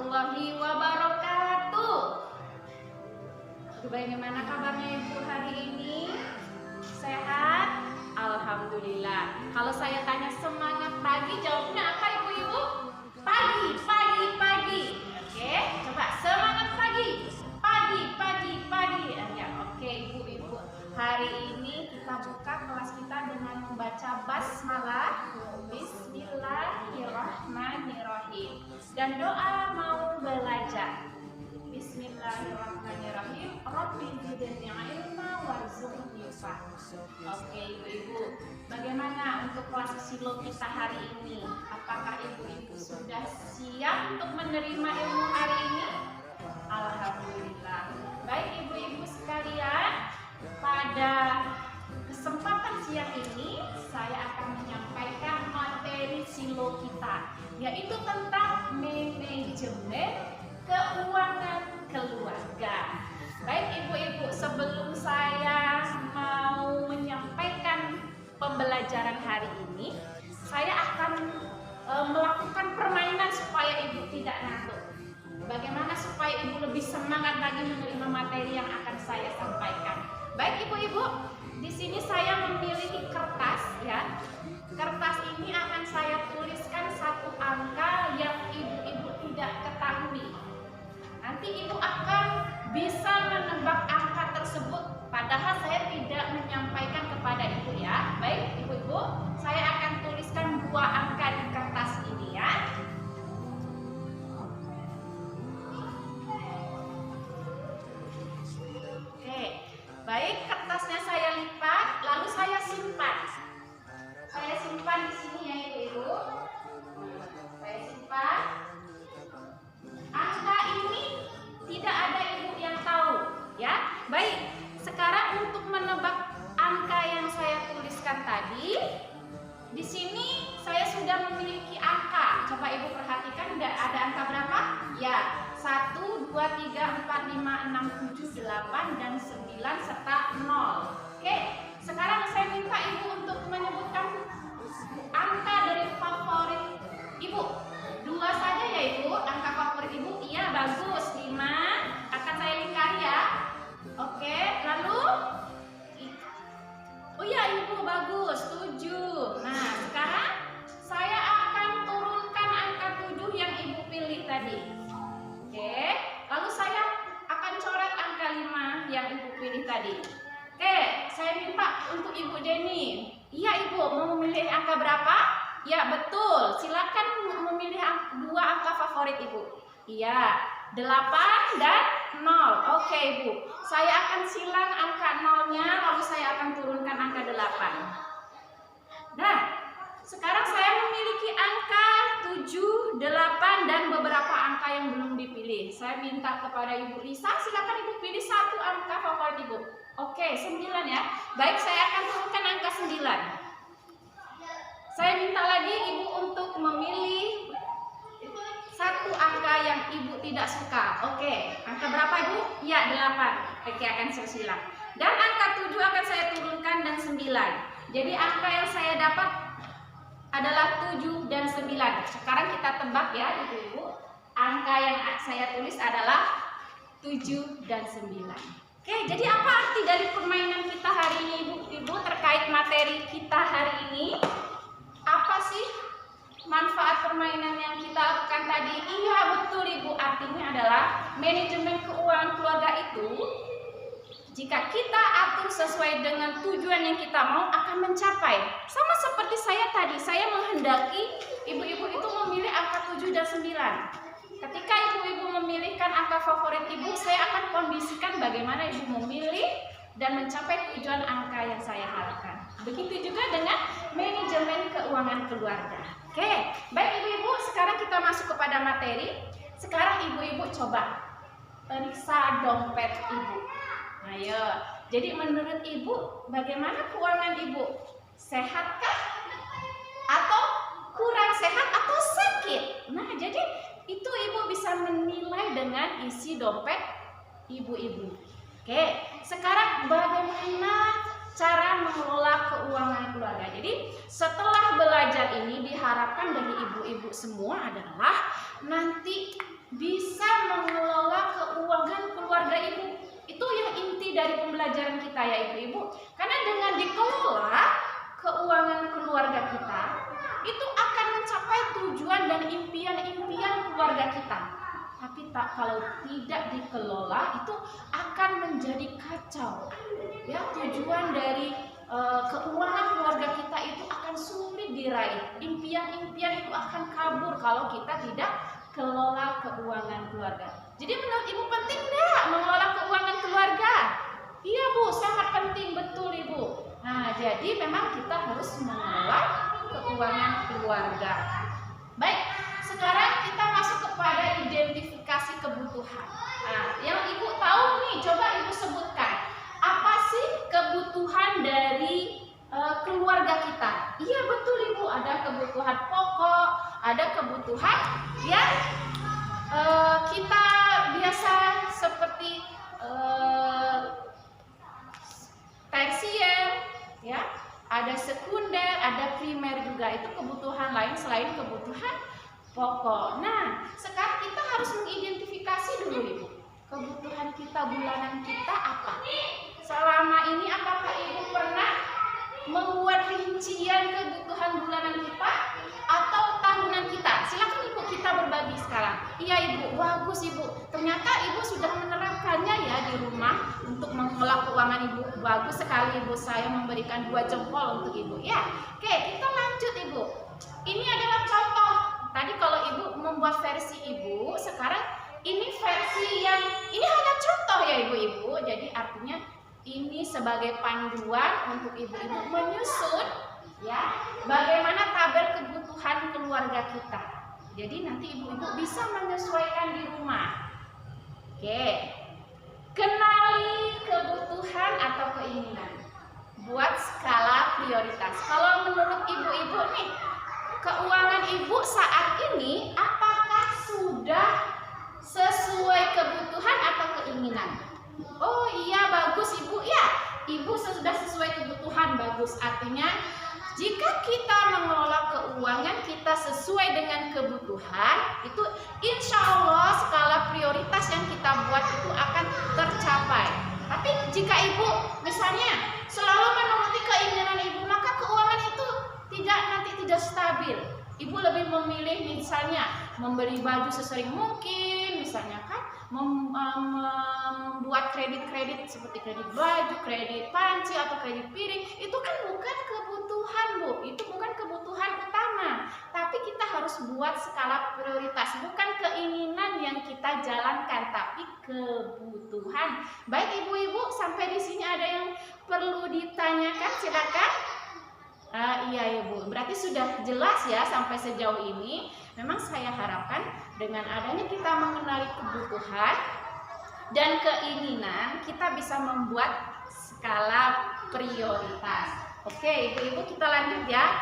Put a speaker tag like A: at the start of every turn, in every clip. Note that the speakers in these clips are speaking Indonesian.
A: warahmatullahi wabarakatuh. Bagaimana kabarnya Ibu hari ini? Sehat? Alhamdulillah. Kalau saya tanya semangat pagi, jawabnya apa Ibu-ibu? Pagi, pagi, pagi. Oke, coba semangat pagi. Pagi, pagi, pagi. Ya, oke Ibu-ibu. Hari ini kita buka kelas kita dengan membaca basmalah. Bismillahirrahmanirrahim. Dan doa mau belajar. Bismillahirrahmanirrahim. Rabbi zidni ilma warzuqni fahma. Oke Ibu-ibu, bagaimana untuk kelas silo kita hari ini? Apakah Ibu-ibu sudah siap untuk menerima ilmu hari ini? Alhamdulillah. Baik Ibu-ibu sekalian, pada kesempatan siang ini saya akan menyampaikan materi silo kita, yaitu tentang manajemen keuangan keluarga. Baik Ibu-ibu, sebelum saya mau menyampaikan pembelajaran hari ini, saya akan melakukan permainan supaya Ibu tidak ngantuk. Bagaimana supaya Ibu lebih semangat lagi menerima materi yang akan saya sampaikan. Baik Ibu-ibu, di sini saya memiliki kertas ya. Kertas ini akan saya tuliskan satu angka yang Ibu-ibu tidak ketahui. Nanti Ibu akan bisa menebak angka tersebut, padahal saya tidak menyampaikan kepada Ibu ya. Baik Ibu-ibu, saya akan tuliskan dua angka di kertas ini ya. Oke, baik, kertasnya saya lipat, lalu saya simpan. Saya simpan di sini ya Ibu-ibu. Saya simpan. Angka ini tidak ada Ibu yang tahu ya. Baik, sekarang untuk menebak angka yang saya tuliskan tadi, di sini saya sudah memiliki angka. Coba Ibu perhatikan, ada angka berapa? Ya, 1, 2, 3, 4, 5, 6, 7, 8 dan 9 serta 0. Oke, sekarang saya minta Ibu untuk menyebutkan angka dari favorit Ibu. 2 saja ya Ibu, angka favorit Ibu. Iya, bagus. 5 akan saya lingkari ya. Oke, lalu oh iya Ibu, bagus. 7. Nah, sekarang saya akan turunkan angka 7 yang Ibu pilih tadi. Oke, lalu saya akan coret angka 5 yang Ibu pilih tadi. Oke, saya minta untuk Ibu Deni. Iya Ibu, mau memilih angka berapa? Ya betul, silakan memilih dua angka favorit Ibu. Iya, 8 dan 0. Oke Ibu, saya akan silang angka 0-nya, lalu saya akan turunkan angka 8. Nah, sekarang saya memiliki angka 7, 8 dan beberapa angka yang belum dipilih. Saya minta kepada Ibu Lisa, silakan Ibu pilih satu angka favorit Ibu. Oke, 9 ya. Baik, saya akan turunkan angka 9. Saya minta lagi Ibu untuk memilih satu angka yang Ibu tidak suka. Oke, angka berapa Ibu? Ya, 8. Oke, akan saya silang. Dan angka 7 akan saya turunkan dan 9. Jadi angka yang saya dapat adalah 7 dan 9. Sekarang kita tebak ya Ibu-ibu. Angka yang saya tulis adalah 7 dan 9. Oke, jadi apa arti dari permainan kita hari ini Ibu-ibu terkait materi kita hari ini? Apa sih manfaat permainan yang kita lakukan tadi? Iya betul Ibu, artinya adalah manajemen keuangan keluarga itu jika kita atur sesuai dengan tujuan yang kita mau akan mencapai. Sama seperti saya tadi, saya menghendaki Ibu-ibu itu memilih angka 7 dan 9. Ketika Ibu-ibu memilihkan angka favorit Ibu, saya akan kondisikan bagaimana Ibu memilih dan mencapai tujuan angka yang saya harapkan. Begitu juga dengan manajemen keuangan keluarga. Oke, baik Ibu-ibu, sekarang kita masuk kepada materi. Sekarang Ibu-ibu coba periksa dompet Ibu. Ayo, jadi menurut Ibu, bagaimana keuangan Ibu? Sehatkah? Atau kurang sehat atau sakit? Nah, jadi itu Ibu bisa menilai dengan isi dompet Ibu-ibu. Oke, sekarang bagaimana cara mengelola keuangan keluarga? Jadi setelah belajar ini diharapkan harapkan dari ibu-ibu semua adalah nanti bisa mengelola keuangan keluarga ibu. Itu yang inti dari pembelajaran kita ya ibu-ibu. Karena dengan dikelola keuangan keluarga kita, itu akan mencapai tujuan dan impian-impian keluarga kita. Tapi kalau tidak dikelola itu akan menjadi kacau. Ya, tujuan dari keuangan keluarga kita itu akan sulit diraih. Impian-impian itu akan kabur kalau kita tidak kelola keuangan keluarga. Jadi menurut ibu penting nggak mengelola keuangan keluarga? Iya bu, sangat penting, betul ibu. Nah, jadi memang kita harus mengelola keuangan keluarga. Baik, sekarang kita masuk kepada identifikasi kebutuhan. Nah, yang ibu tahu nih, coba ibu sebutkan. Apa sih kebutuhan dari keluarga kita? Iya betul ibu, ada kebutuhan pokok, ada kebutuhan yang kita biasa seperti tersier, ya, ada sekunder, ada primer juga. Itu kebutuhan lain selain kebutuhan pokok. Nah, sekarang kita harus mengidentifikasi dulu ibu, kebutuhan kita bulanan kita apa? Selama ini apakah ibu pernah membuat rincian kebutuhan bulanan kita atau tahunan kita? Silakan ibu, kita berbagi sekarang. Iya ibu, bagus ibu. Ternyata ibu sudah menerapkannya ya di rumah untuk mengelola keuangan ibu. Bagus sekali ibu, saya memberikan 2 jempol untuk ibu. Ya, oke, kita lanjut ibu. Ini adalah contoh. Tadi kalau ibu membuat versi ibu, sekarang ini versi yang ini hanya contoh ya ibu-ibu. Jadi artinya ini sebagai panduan untuk ibu-ibu menyusun ya bagaimana tabel kebutuhan keluarga kita. Jadi nanti ibu-ibu bisa menyesuaikan di rumah. Oke. Kenali kebutuhan atau keinginan. Buat skala prioritas. Kalau menurut ibu-ibu nih, keuangan ibu saat ini apakah sudah sesuai kebutuhan atau keinginan? Oh iya, bagus ibu ya. Ibu sudah sesuai kebutuhan, bagus. Artinya jika kita mengelola keuangan kita sesuai dengan kebutuhan, itu insya Allah skala prioritas yang kita buat itu akan tercapai. Tapi jika ibu misalnya selalu menuruti keinginan ibu, maka keuangan itu nanti tidak stabil. Ibu lebih memilih misalnya membeli baju sesering mungkin, misalnya kan membuat kredit-kredit seperti kredit baju, kredit panci atau kredit piring. Itu kan bukan kebutuhan bu, itu bukan kebutuhan utama. Tapi kita harus buat skala prioritas, bukan keinginan yang kita jalankan, tapi kebutuhan. Baik ibu-ibu, sampai di sini ada yang perlu ditanyakan, silakan. Iya ibu, berarti sudah jelas ya sampai sejauh ini. Memang saya harapkan dengan adanya kita mengenali kebutuhan dan keinginan, kita bisa membuat skala prioritas. Oke ibu-ibu, kita lanjut ya.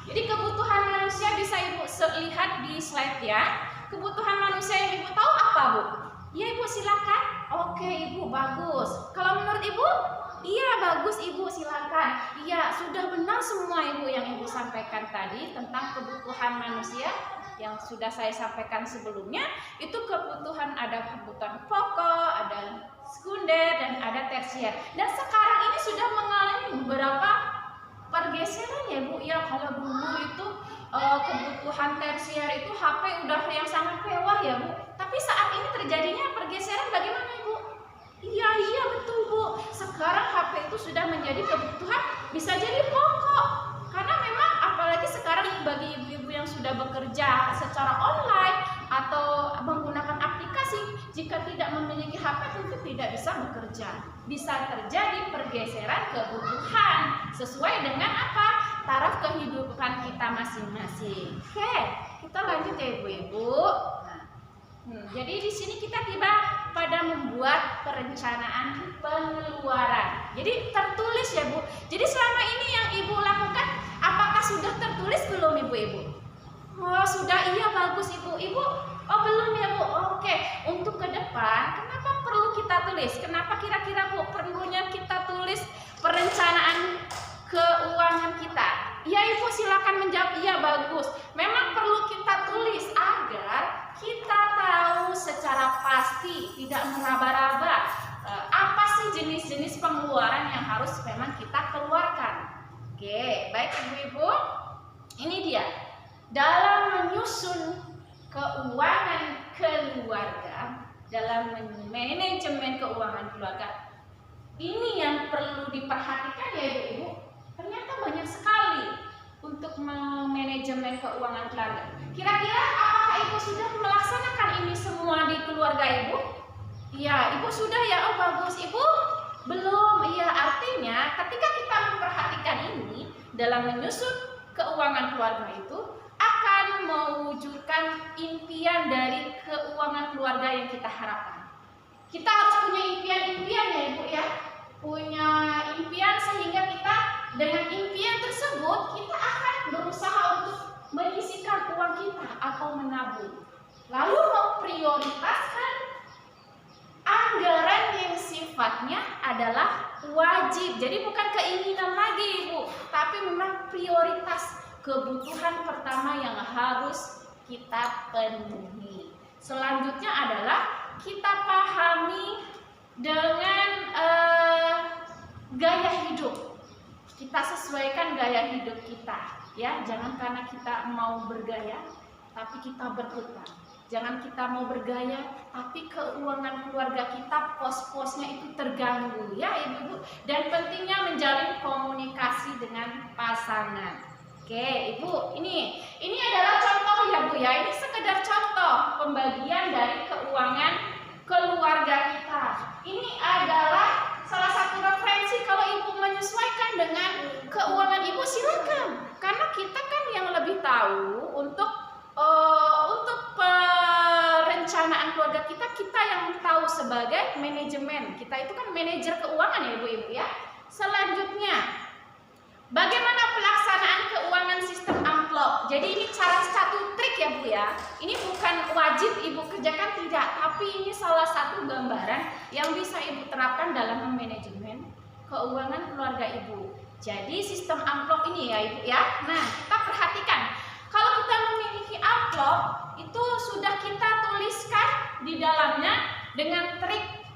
A: Jadi kebutuhan manusia bisa ibu lihat di slide ya. Kebutuhan manusia yang ibu tahu apa bu? Iya ibu, silakan. Oke ibu, bagus. Kalau menurut ibu? Iya bagus ibu, silakan. Iya, sudah benar semua ibu yang ibu sampaikan tadi tentang kebutuhan manusia yang sudah saya sampaikan sebelumnya. Itu kebutuhan, ada kebutuhan pokok, ada sekunder, dan ada tersier. Dan sekarang ini sudah mengalami beberapa pergeseran ya bu. Ya, kalau dulu itu kebutuhan tersier itu HP udah yang sangat mewah ya bu. Tapi saat ini terjadinya pergeseran, bagaimana ibu? Iya betul bu. Sekarang HP itu sudah menjadi kebutuhan, bisa jadi pokok. Karena memang apalagi sekarang bagi ibu-ibu yang sudah bekerja secara online atau menggunakan aplikasi, jika tidak memiliki HP tentu tidak bisa bekerja. Bisa terjadi pergeseran kebutuhan sesuai dengan apa? Taraf kehidupan kita masing-masing. Oke, kita lanjut ya ibu-ibu. Jadi di sini kita tiba pada membuat perencanaan pengeluaran. Jadi tertulis ya bu. Jadi selama ini yang ibu lakukan, apakah sudah tertulis belum ibu-ibu? Oh sudah, iya bagus ibu. Ibu, oh belum ya bu. Oke, untuk ke depan, kenapa perlu kita tulis? Kenapa kira-kira bu perlunya kita tulis perencanaan keuangan kita? Iya ibu, silakan menjawab. Iya bagus. Memang dalam menyusun keuangan keluarga, dalam manajemen keuangan keluarga, ini yang perlu diperhatikan ya Ibu-Ibu. Ternyata banyak sekali untuk manajemen keuangan keluarga. Kira-kira apakah Ibu sudah melaksanakan ini semua di keluarga Ibu? Iya, Ibu sudah ya. Oh bagus. Ibu belum. Iya, artinya ketika kita memperhatikan ini dalam menyusun keuangan keluarga itu akan mewujudkan impian dari keuangan keluarga yang kita harapkan. Kita harus punya impian-impian ya Ibu ya. Punya impian sehingga kita dengan impian tersebut kita akan berusaha untuk menyisihkan uang kita atau menabung. Lalu memprioritaskan anggaran yang sifatnya adalah wajib. Jadi bukan keinginan lagi Ibu, tapi memang prioritas kebutuhan pertama yang harus kita penuhi. Selanjutnya adalah kita pahami dengan gaya hidup. Kita sesuaikan gaya hidup kita, ya. Jangan karena kita mau bergaya, tapi kita berhutang. Jangan kita mau bergaya, tapi keuangan keluarga kita pos-posnya itu terganggu, ya Ibu-Ibu. Dan pentingnya menjalin komunikasi dengan pasangan. Oke, Ibu, ini adalah contoh ya Bu ya. Ini sekedar contoh pembagian dari keuangan keluarga kita. Ini adalah salah satu referensi kalau Ibu menyesuaikan dengan keuangan Ibu, silakan. Karena kita kan yang lebih tahu untuk perencanaan keluarga kita yang tahu sebagai manajemen. Kita itu kan manajer keuangan ya Ibu-Ibu ya. Selanjutnya, bagaimana pelaksanaan keuangan sistem amplop? Jadi ini salah satu trik ya Bu ya. Ini bukan wajib Ibu kerjakan, tidak, tapi ini salah satu gambaran yang bisa Ibu terapkan dalam manajemen keuangan keluarga Ibu. Jadi sistem amplop ini ya Ibu ya. Nah, kita perhatikan. Kalau kita memiliki amplop, itu sudah kita tuliskan di dalamnya dengan trik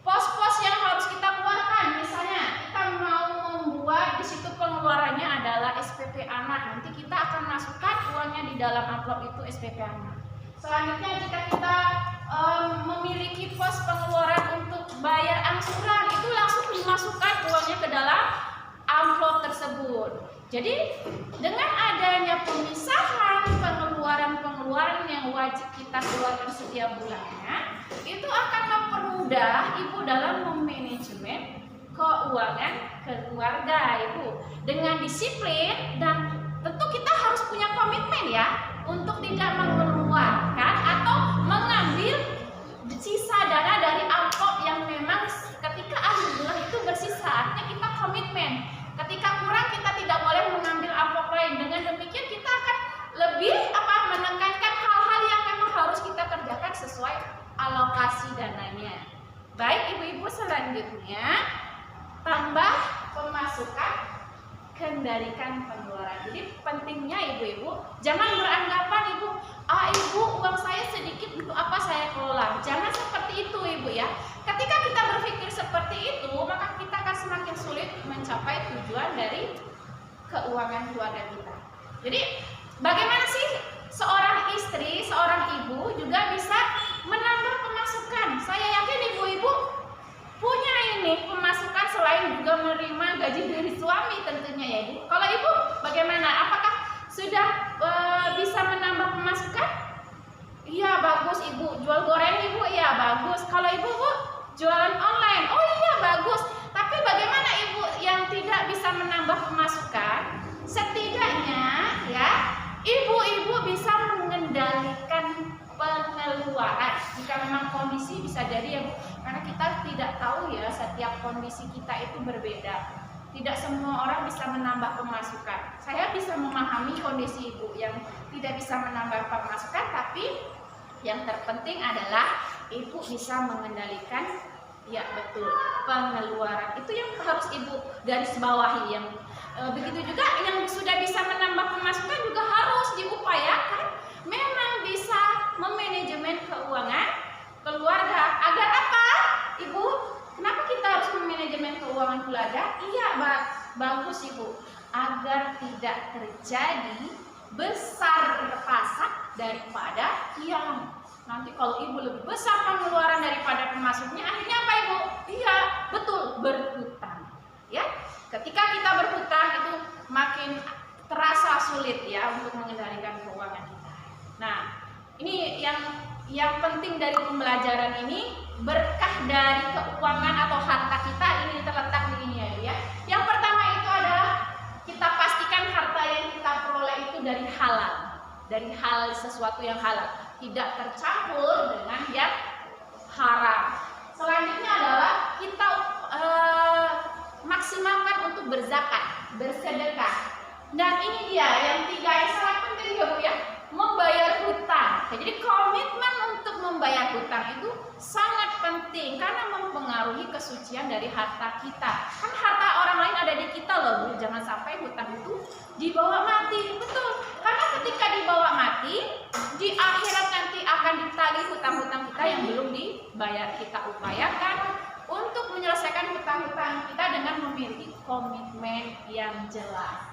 A: pos-pos yang harus kita keluarkan. Misalnya kita mau membuat di situ pengeluarannya adalah SPP anak. Nanti kita akan masukkan uangnya di dalam amplop itu SPP anak. Selanjutnya jika kita memiliki pos pengeluaran untuk bayar angsuran, itu langsung dimasukkan uangnya ke dalam amplop tersebut. Jadi dengan adanya pemisahan pengeluaran yang wajib kita keluarkan setiap bulannya, itu akan mempermudah Ibu dalam memanajemen keuangan keluarga Ibu. Dengan disiplin dan tentu kita harus punya komitmen ya untuk tidak mengeluarkan atau mengambil sisa dana dari amplop yang memang ketika akhir bulan itu bersisa. Artinya kita komitmen. Ketika kurang kita tidak boleh mengambil amplop lain. Dengan demikian kita akan lebih menekankan hal-hal yang memang harus kita kerjakan sesuai alokasi dananya. Baik Ibu-Ibu, selanjutnya tambah pemasukan, kendalikan pengeluaran. Jadi pentingnya Ibu-Ibu jangan beranggapan Ibu uang saya sedikit, untuk apa saya kelola. Jangan seperti itu Ibu ya. Ketika kita berpikir seperti itu, maka kita akan semakin sulit mencapai tujuan dari keuangan keluarga kita. Jadi bagaimana sih seorang istri, seorang ibu juga bisa menambah pemasukan? Saya yakin Ibu-Ibu punya ini pemasukan selain juga menerima gaji dari suami tentunya ya Ibu. Kalau Ibu bagaimana? Apakah sudah bisa menambah pemasukan? Iya bagus Ibu. Jual goreng Ibu? Iya bagus. Kalau Ibu jualan online? Oh iya bagus. Tapi bagaimana Ibu yang tidak bisa menambah pemasukan? Setidaknya ya Ibu-Ibu bisa mengendalikan pengeluaran. Jika memang kondisi bisa jadi ya Bu, karena kita tidak tahu ya, setiap kondisi kita itu berbeda. Tidak semua orang bisa menambah pemasukan. Saya bisa memahami kondisi Ibu yang tidak bisa menambah pemasukan, tapi yang terpenting adalah Ibu bisa mengendalikan ya betul pengeluaran. Itu yang harus Ibu garis bawahi. Yang begitu juga yang sudah bisa menambah pemasukan juga harus diupayakan memang bisa memanajemen keuangan keluarga. Agar apa Ibu? Kenapa kita harus memanajemen keuangan keluarga? Iya bagus Ibu, agar tidak terjadi besar pasak daripada tiang. Nanti kalau ibu lebih besar pengeluaran daripada pemasukannya, akhirnya apa ibu? Iya, betul, berhutang. Ya, ketika kita berhutang itu makin terasa sulit ya untuk mengendalikan keuangan kita. Nah, ini yang penting dari pembelajaran ini, berkah dari keuangan atau harta kita ini terletak di ini ya. Yang pertama itu adalah kita pastikan harta yang kita peroleh itu dari halal, dari hal sesuatu yang halal, tidak tercampur dengan yang haram. Selanjutnya adalah kita maksimalkan untuk berzakat, bersedekah. Dan ini dia yang tiga yang sangat penting ya Bu ya, membayar hutang. Jadi komitmen untuk membayar hutang itu sangat penting karena mempengaruhi kesucian dari harta kita. Kan harta orang lain ada di kita loh Bu, jangan sampai hutang itu dibawa mati. Betul, karena ketika dibawa mati, di akhirat nanti akan ditagih hutang-hutang kita yang belum dibayar. Kita upayakan untuk menyelesaikan hutang-hutang kita dengan memiliki komitmen yang jelas.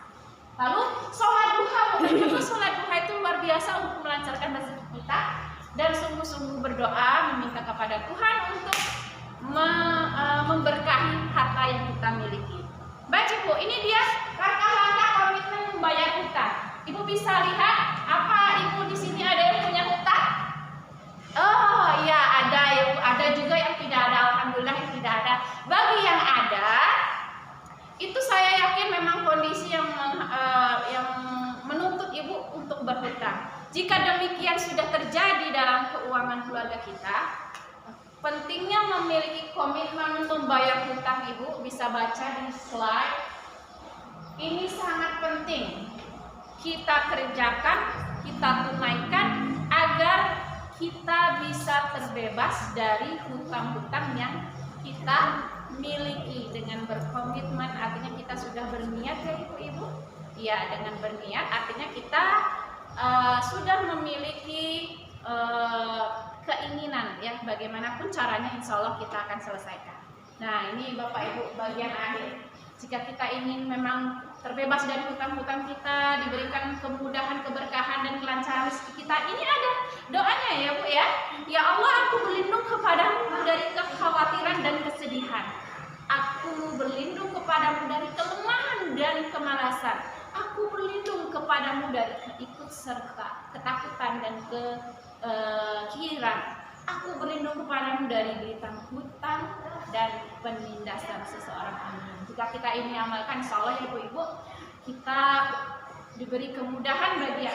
A: Lalu sholat duha, betul, sholat duha itu luar biasa untuk melancarkan rezeki kita dan sungguh-sungguh berdoa meminta kepada Tuhan untuk memberkahi harta yang kita miliki. Baik Ibu, ini dia langkah-langkah komitmen membayar hutang. Ibu bisa lihat apa Ibu di sini ada yang punya hutang? Oh ya ada Ibu, ada juga yang tidak ada, alhamdulillah yang tidak ada. Bagi yang ada, itu saya yakin memang kondisi yang menuntut Ibu untuk berhutang. Jika demikian sudah terjadi dalam keuangan keluarga kita, pentingnya memiliki komitmen membayar hutang. Ibu bisa baca di slide. Ini sangat penting kita kerjakan, kita tunaikan agar kita bisa terbebas dari hutang-hutang yang kita miliki. Dengan berkomitmen artinya kita sudah berniat ya ibu-ibu. Ya, dengan berniat artinya kita sudah memiliki keinginan ya, bagaimanapun caranya insya Allah kita akan selesaikan. Nah ini Bapak Ibu bagian akhir. Jika kita ingin memang terbebas dari hutang-hutang kita, diberikan kemudahan, keberkahan dan kelancaran rezeki kita, ini ada doanya ya Bu ya. Ya Allah, aku berlindung kepadamu dari kekhawatiran dan kesedihan. Aku berlindung kepadamu dari kelemahan dan kemalasan. Aku berlindung kepadamu dari keikut serta, ketakutan dan kekiran. Aku berlindung kepadamu dari berita hutang dan penindasan seseorang. Amin. Jika kita ini amalkan, insya Allah ibu-ibu, kita diberi kemudahan bagi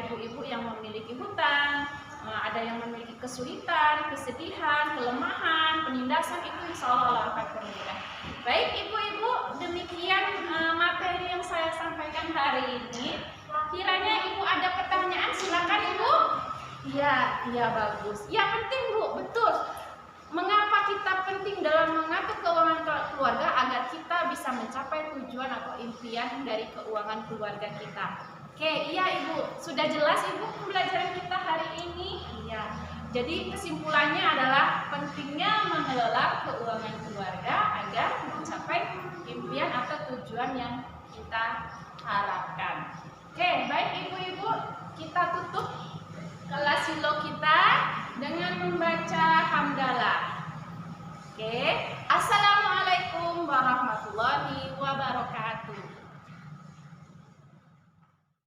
A: ibu-ibu yang memiliki hutang, ada yang memiliki kesulitan, kesedihan, kelemahan, penindasan, itu insya Allah akan termudah. Baik ibu-ibu, demikian materi yang saya sampaikan hari ini. Kiranya ibu ada pertanyaan, silakan ibu. Iya bagus. Ya penting Bu, betul. Mengapa kita penting dalam mengatur keuangan keluarga agar kita bisa mencapai tujuan atau impian dari keuangan keluarga kita. Oke, iya Ibu, sudah jelas Ibu pembelajaran kita hari ini? Iya. Jadi kesimpulannya adalah pentingnya mengelola keuangan keluarga agar mencapai impian atau tujuan yang kita harapkan. Oke, baik Ibu-ibu, kita tutup kelas silo kita dengan membaca hamdalah. Oke, assalamualaikum warahmatullahi wabarakatuh.